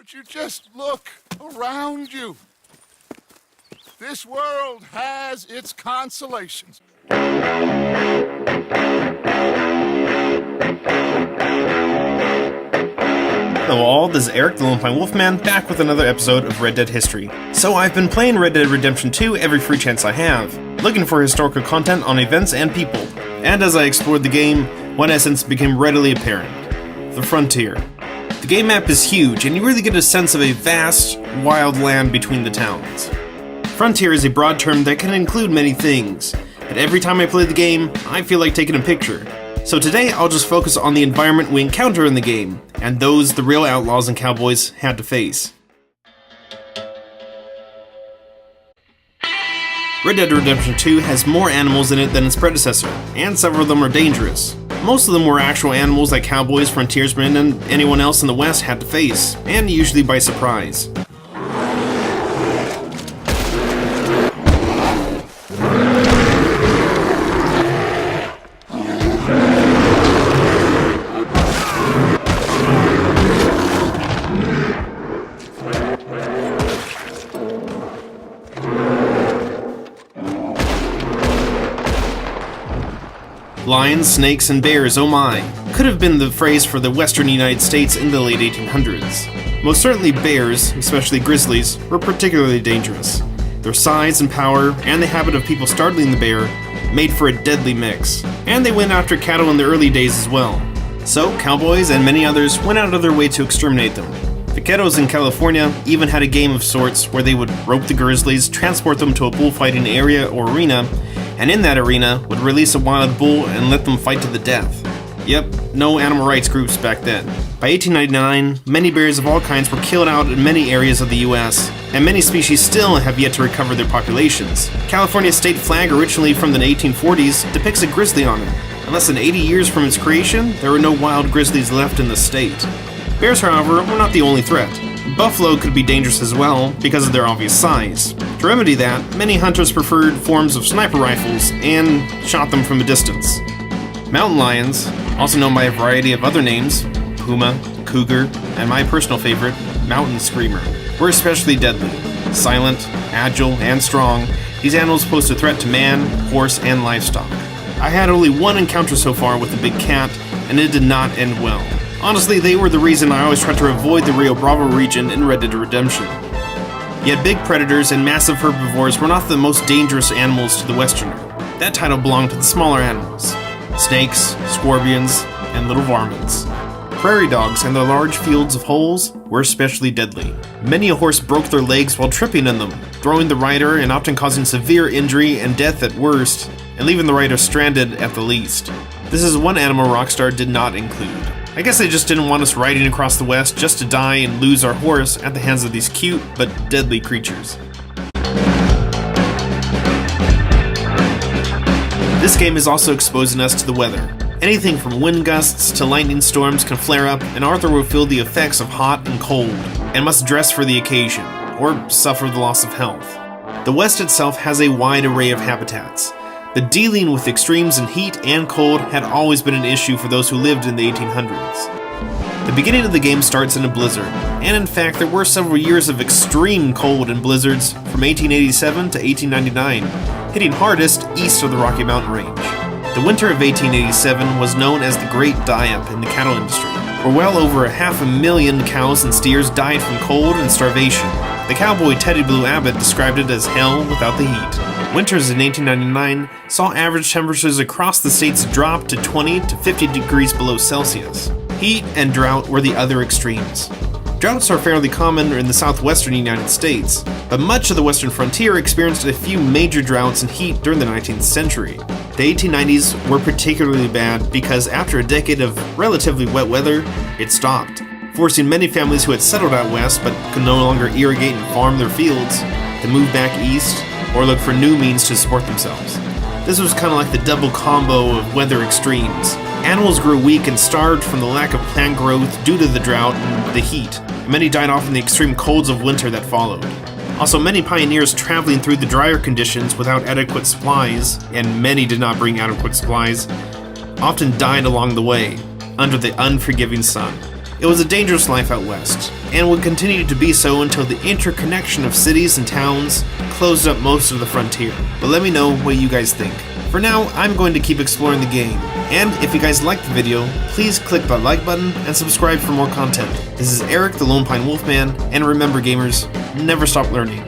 Would you just look around you? This world has its consolations. Hello all, this is Eric, the Lonepinewolfman, back with another episode of Red Dead History. So I've been playing Red Dead Redemption 2 every free chance I have, looking for historical content on events and people. And as I explored the game, one essence became readily apparent: the frontier. The game map is huge, and you really get a sense of a vast, wild land between the towns. Frontier is a broad term that can include many things, but every time I play the game, I feel like taking a picture. So today I'll just focus on the environment we encounter in the game, and those the real outlaws and cowboys had to face. Red Dead Redemption 2 has more animals in it than its predecessor, and several of them are dangerous. Most of them were actual animals that cowboys, frontiersmen, and anyone else in the West had to face, and usually by surprise. Lions, snakes, and bears, oh my, could have been the phrase for the western United States in the late 1800s. Most certainly bears, especially grizzlies, were particularly dangerous. Their size and power, and the habit of people startling the bear, made for a deadly mix. And they went after cattle in the early days as well. So, cowboys and many others went out of their way to exterminate them. Vaqueros in California even had a game of sorts where they would rope the grizzlies, transport them to a bullfighting area or arena, and in that arena would release a wild bull and let them fight to the death. Yep, no animal rights groups back then. By 1899, many bears of all kinds were killed out in many areas of the US, and many species still have yet to recover their populations. California's state flag, originally from the 1840s, depicts a grizzly on it. And less than 80 years from its creation, there were no wild grizzlies left in the state. Bears, however, were not the only threat. Buffalo could be dangerous as well, because of their obvious size. To remedy that, many hunters preferred forms of sniper rifles and shot them from a distance. Mountain lions, also known by a variety of other names, puma, cougar, and my personal favorite, mountain screamer, were especially deadly. Silent, agile, and strong, these animals posed a threat to man, horse, and livestock. I had only one encounter so far with a big cat, and it did not end well. Honestly, they were the reason I always tried to avoid the Rio Bravo region in Red Dead Redemption. Yet big predators and massive herbivores were not the most dangerous animals to the Westerner. That title belonged to the smaller animals: snakes, scorpions, and little varmints. Prairie dogs and their large fields of holes were especially deadly. Many a horse broke their legs while tripping in them, throwing the rider and often causing severe injury and death at worst, and leaving the rider stranded at the least. This is one animal Rockstar did not include. I guess they just didn't want us riding across the West just to die and lose our horse at the hands of these cute but deadly creatures. This game is also exposing us to the weather. Anything from wind gusts to lightning storms can flare up, and Arthur will feel the effects of hot and cold, and must dress for the occasion, or suffer the loss of health. The West itself has a wide array of habitats, but dealing with extremes in heat and cold had always been an issue for those who lived in the 1800s. The beginning of the game starts in a blizzard, and in fact there were several years of extreme cold and blizzards from 1887 to 1899, hitting hardest east of the Rocky Mountain Range. The winter of 1887 was known as the Great Die-Up in the cattle industry, where well over 500,000 cows and steers died from cold and starvation. The cowboy Teddy Blue Abbott described it as hell without the heat. Winters in 1899 saw average temperatures across the states drop to 20 to 50 degrees below Celsius. Heat and drought were the other extremes. Droughts are fairly common in the southwestern United States, but much of the western frontier experienced a few major droughts and heat during the 19th century. The 1890s were particularly bad because after a decade of relatively wet weather, it stopped, forcing many families who had settled out west but could no longer irrigate and farm their fields to move back east or look for new means to support themselves. This was kind of like the double combo of weather extremes. Animals grew weak and starved from the lack of plant growth due to the drought and the heat, and many died off in the extreme colds of winter that followed. Also, many pioneers traveling through the drier conditions without adequate supplies, and many did not bring adequate supplies, often died along the way, under the unforgiving sun. It was a dangerous life out west, and would continue to be so until the interconnection of cities and towns closed up most of the frontier. But let me know what you guys think. For now, I'm going to keep exploring the game, and if you guys liked the video, please click the like button and subscribe for more content. This is Eric the Lone Pine Wolfman, and remember gamers, never stop learning.